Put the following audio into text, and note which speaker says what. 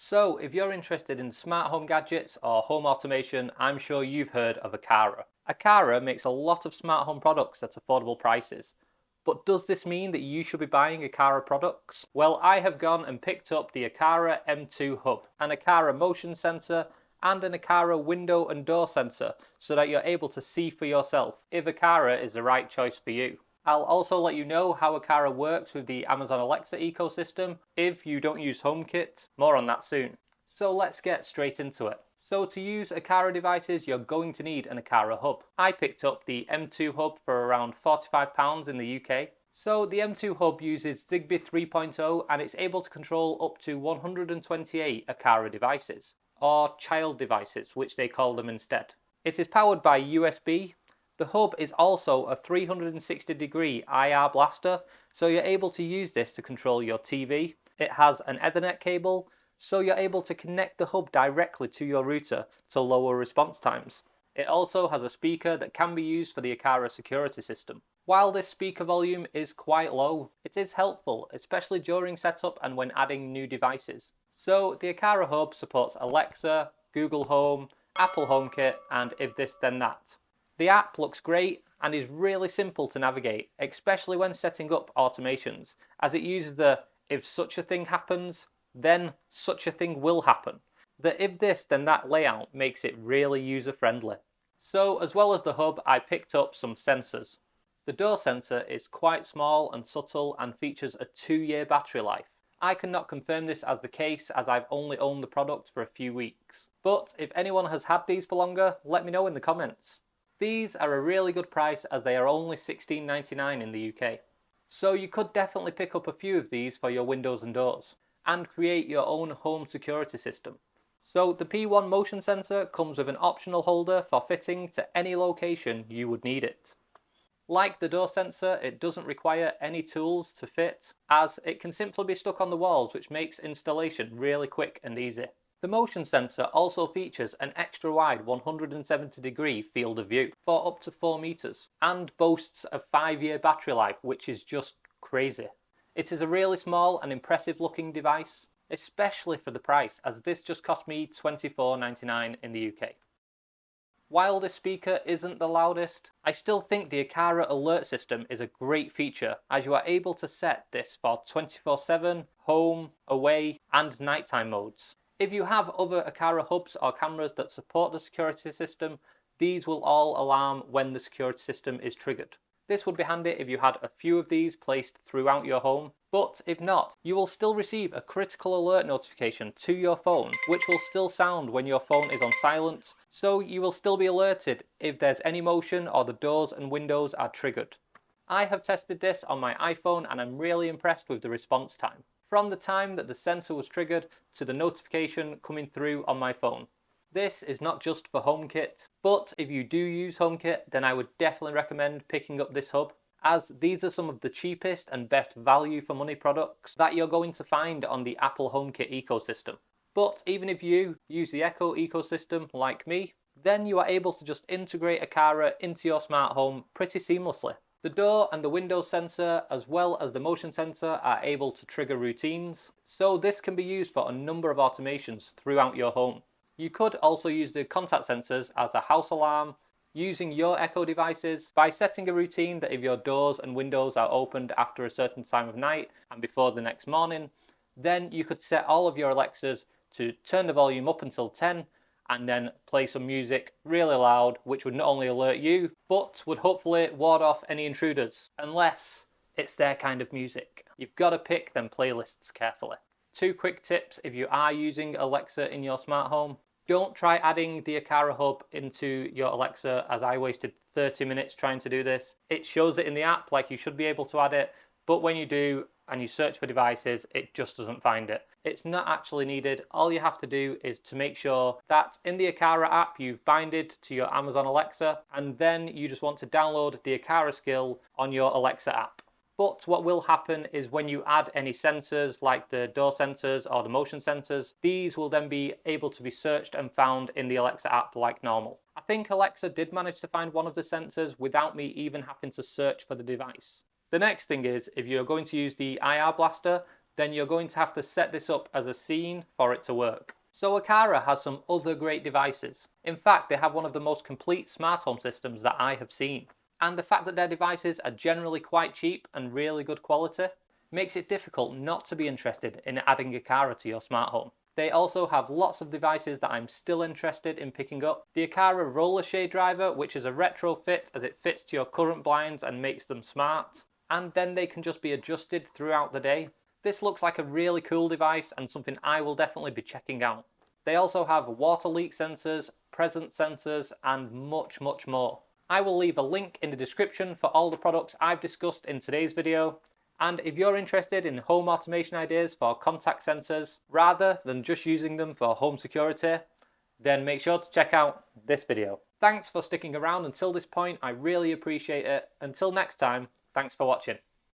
Speaker 1: So, if you're interested in smart home gadgets or home automation, I'm sure you've heard of AQARA. AQARA makes a lot of smart home products at affordable prices. But does this mean that you should be buying AQARA products? Well, I have gone and picked up the AQARA M2 Hub, an AQARA motion sensor, and an AQARA window and door sensor so that you're able to see for yourself if AQARA is the right choice for you. I'll also let you know how AQARA works with the Amazon Alexa ecosystem if you don't use HomeKit. More on that soon. So let's get straight into it. So to use AQARA devices, you're going to need an AQARA hub. I picked up the M2 hub for around £45 in the UK. So the M2 hub uses Zigbee 3.0 and it's able to control up to 128 AQARA devices, or child devices, which they call them instead. It is powered by USB. The hub is also a 360-degree IR blaster, so you're able to use this to control your TV. It has an Ethernet cable, so you're able to connect the hub directly to your router to lower response times. It also has a speaker that can be used for the AQARA security system. While this speaker volume is quite low, it is helpful, especially during setup and when adding new devices. So the AQARA hub supports Alexa, Google Home, Apple HomeKit, and if this then that. The app looks great and is really simple to navigate, especially when setting up automations, as it uses the if such a thing happens, then such a thing will happen. The if this then that layout makes it really user friendly. So as well as the hub, I picked up some sensors. The door sensor is quite small and subtle and features a 2-year battery life. I cannot confirm this as the case as I've only owned the product for a few weeks. But if anyone has had these for longer, let me know in the comments. These are a really good price as they are only £16.99 in the UK. So you could definitely pick up a few of these for your windows and doors and create your own home security system. So the P1 motion sensor comes with an optional holder for fitting to any location you would need it. Like the door sensor, it doesn't require any tools to fit, as it can simply be stuck on the walls, which makes installation really quick and easy. The motion sensor also features an extra wide 170-degree field of view for up to 4 meters and boasts a 5-year battery life, which is just crazy. It is a really small and impressive looking device, especially for the price, as this just cost me £24.99 in the UK. While this speaker isn't the loudest, I still think the AQARA Alert system is a great feature, as you are able to set this for 24/7, home, away, and nighttime modes. If you have other AQARA hubs or cameras that support the security system, these will all alarm when the security system is triggered. This would be handy if you had a few of these placed throughout your home, but if not, you will still receive a critical alert notification to your phone, which will still sound when your phone is on silent, so you will still be alerted if there's any motion or the doors and windows are triggered. I have tested this on my iPhone and I'm really impressed with the response time, from the time that the sensor was triggered to the notification coming through on my phone. This is not just for HomeKit, but if you do use HomeKit, then I would definitely recommend picking up this hub, as these are some of the cheapest and best value for money products that you're going to find on the Apple HomeKit ecosystem. But even if you use the Echo ecosystem like me, then you are able to just integrate AQARA into your smart home pretty seamlessly. The door and the window sensor, as well as the motion sensor, are able to trigger routines, so this can be used for a number of automations throughout your home. You could also use the contact sensors as a house alarm, using your Echo devices by setting a routine that if your doors and windows are opened after a certain time of night and before the next morning, then you could set all of your Alexas to turn the volume up until 10 and then play some music really loud, which would not only alert you, but would hopefully ward off any intruders, unless it's their kind of music. You've got to pick them playlists carefully. 2 quick tips if you are using Alexa in your smart home. Don't try adding the AQARA hub into your Alexa, as I wasted 30 minutes trying to do this. It shows it in the app like you should be able to add it, but when you do and you search for devices, it just doesn't find it. It's not actually needed. All you have to do is to make sure that in the AQARA app you've binded to your Amazon Alexa, and then you just want to download the AQARA skill on your Alexa app. But what will happen is when you add any sensors like the door sensors or the motion sensors, these will then be able to be searched and found in the Alexa app like normal. I think Alexa did manage to find one of the sensors without me even having to search for the device. The next thing is, if you're going to use the IR blaster, then you're going to have to set this up as a scene for it to work. So AQARA has some other great devices. In fact, they have one of the most complete smart home systems that I have seen. And the fact that their devices are generally quite cheap and really good quality makes it difficult not to be interested in adding AQARA to your smart home. They also have lots of devices that I'm still interested in picking up. The AQARA Roller Shade Driver, which is a retrofit as it fits to your current blinds and makes them smart. And then they can just be adjusted throughout the day. This looks like a really cool device and something I will definitely be checking out. They also have water leak sensors, presence sensors, and much more. I will leave a link in the description for all the products I've discussed in today's video. And if you're interested in home automation ideas for contact sensors, rather than just using them for home security, then make sure to check out this video. Thanks for sticking around until this point, I really appreciate it. Until next time, thanks for watching.